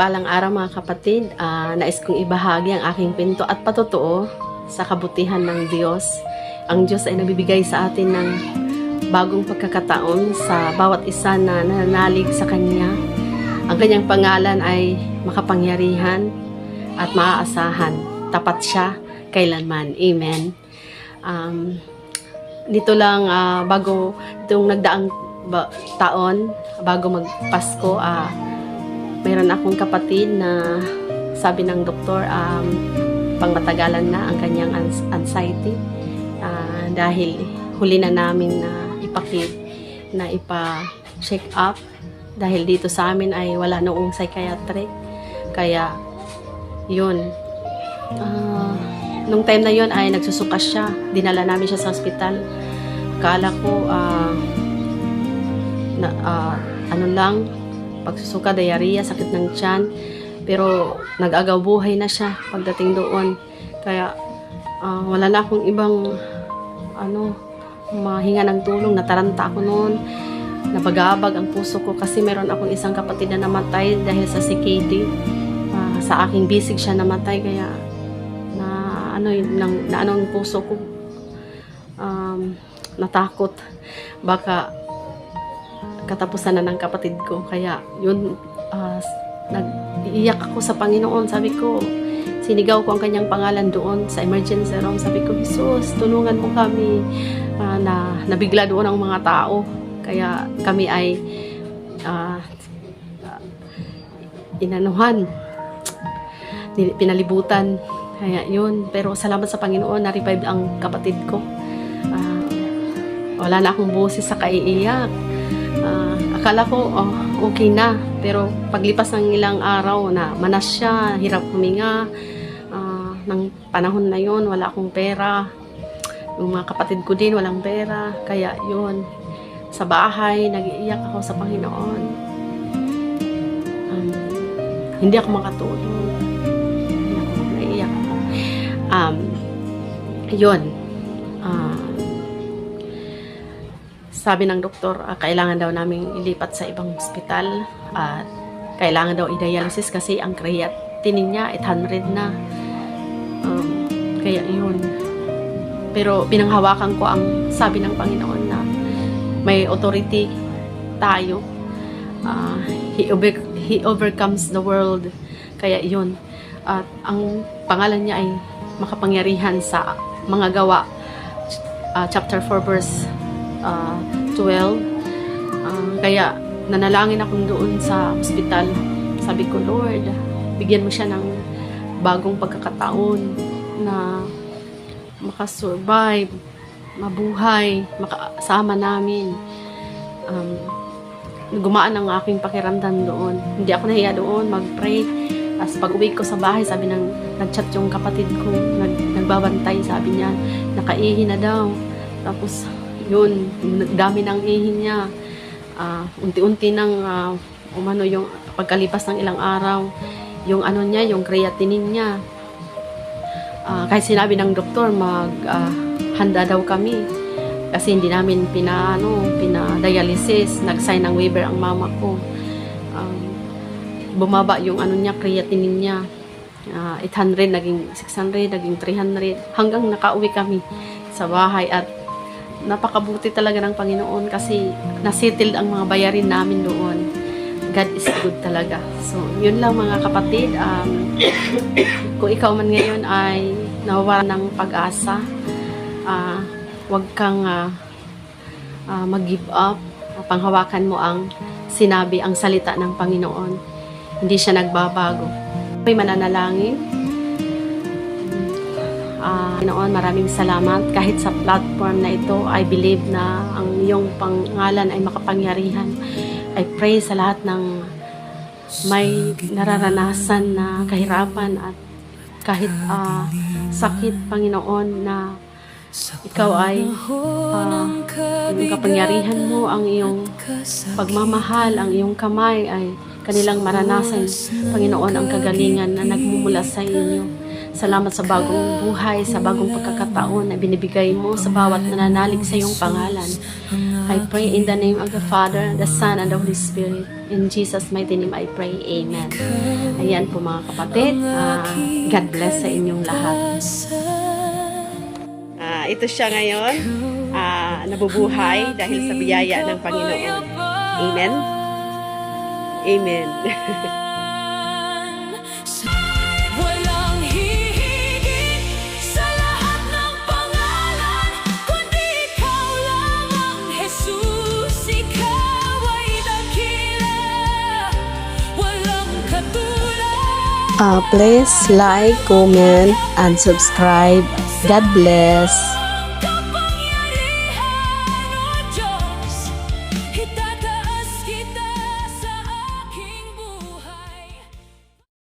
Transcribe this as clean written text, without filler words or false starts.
Palang araw mga kapatid, nais kong ibahagi ang aking pinto at patotoo sa kabutihan ng Diyos. Ang Diyos ay nagbibigay sa atin ng bagong pagkakataon sa bawat isa na nananalig sa Kanya. Ang Kanyang pangalan ay makapangyarihan at maaasahan. Tapat siya kailanman. Amen. Dito lang, bago itong nagdaang taon, bago magpasko, mayroon akong kapatid na sabi ng doktor, pangmatagalan na ang kanyang anxiety, dahil huli na namin na ipa-check up dahil dito sa amin ay wala noong psychiatric. Kaya yun, nung time na yun ay nagsusukas siya, dinala namin siya sa hospital. Kala ko pagsusuka, diarrhea, sakit ng tiyan, pero nag-agaw buhay na siya pagdating doon. Kaya wala na akong ibang mahinga ng tulong. Nataranta ako noon, nabagabag ang puso ko kasi meron akong isang kapatid na namatay dahil sa CKD. Sa aking bisig siya namatay, kaya ang puso ko, natakot baka katapusan na ng kapatid ko. Kaya yun, nag-iiyak ako sa Panginoon. Sabi ko, sinigaw ko ang kanyang pangalan doon sa emergency room. Sabi ko, Jesus, tulungan mo kami. Nabigla doon ang mga tao. Kaya kami ay pinalibutan. Kaya yun, pero salamat sa Panginoon, na-revive ang kapatid ko. Wala na akong boses sa kaiiyak. Akala ko okay na, pero paglipas ng ilang araw na manas siya, hirap huminga. Ng panahon na yun, wala akong pera. Yung mga kapatid ko din walang pera. Kaya yun, sa bahay nag-iiyak ako sa Panginoon. Hindi ako makatulog. Naiiyak ako. Yun. Sabi ng doktor, kailangan daw naming ilipat sa ibang ospital at kailangan daw i-dialysis kasi ang creatinine niya 800 na. Kaya yun. Pero pinanghawakan ko ang sabi ng Panginoon na may authority tayo. He overcomes the world. Kaya yun. At ang pangalan niya ay makapangyarihan sa mga gawa. Chapter 4 verse 12. Kaya nanalangin ako doon sa hospital. Sabi ko, Lord, bigyan mo siya ng bagong pagkakataon na makasurvive, mabuhay, makasama namin. Gumaan ang aking pakiramdam doon. Hindi ako nahiya doon mag-pray. As pag uwi ko sa bahay, sabi nag-chat yung kapatid ko, nagbabantay, sabi niya, nakaihi na daw. Tapos yun, dami ng ihi niya. Unti-unti nang yung pagkalipas ng ilang araw, yung yung creatinine niya. Kahit sinabi ng doktor, handa daw kami. Kasi hindi namin pina-dialysis. Nag-sign ng waiver ang mama ko. Bumaba yung creatinine niya. 800, naging 600, naging 300. Hanggang nakauwi kami sa bahay at napakabuti talaga ng Panginoon kasi nasettled ang mga bayarin namin doon. God is good talaga. So, yun lang mga kapatid. Kung ikaw man ngayon ay nawawalan ng pag-asa, huwag kang mag-give up. Panghawakan mo ang sinabi, ang salita ng Panginoon. Hindi siya nagbabago. May mananalangin. Noon, maraming salamat. Kahit sa platform na ito, I believe na ang iyong pangalan ay makapangyarihan. I pray sa lahat ng may nararanasan na kahirapan at kahit sakit, Panginoon, na ikaw ay yung kapangyarihan mo, ang iyong pagmamahal, ang iyong kamay ay kanilang maranasan, Panginoon, ang kagalingan na nagmumula sa inyo. Salamat sa bagong buhay, sa bagong pagkakataon na binibigay mo sa bawat nananalig sa iyong pangalan. I pray in the name of the Father, the Son, and the Holy Spirit. In Jesus' mighty name I pray. Amen. Ayan po mga kapatid. God bless sa inyong lahat. Ito siya ngayon. Nabubuhay dahil sa biyaya ng Panginoon. Amen? Amen. Walang hihigit sa lahat ng pangalan, kundi ikaw lang ang Jesus. Ikaw ay dakila, walang katulad. Please like, comment, and subscribe. God bless.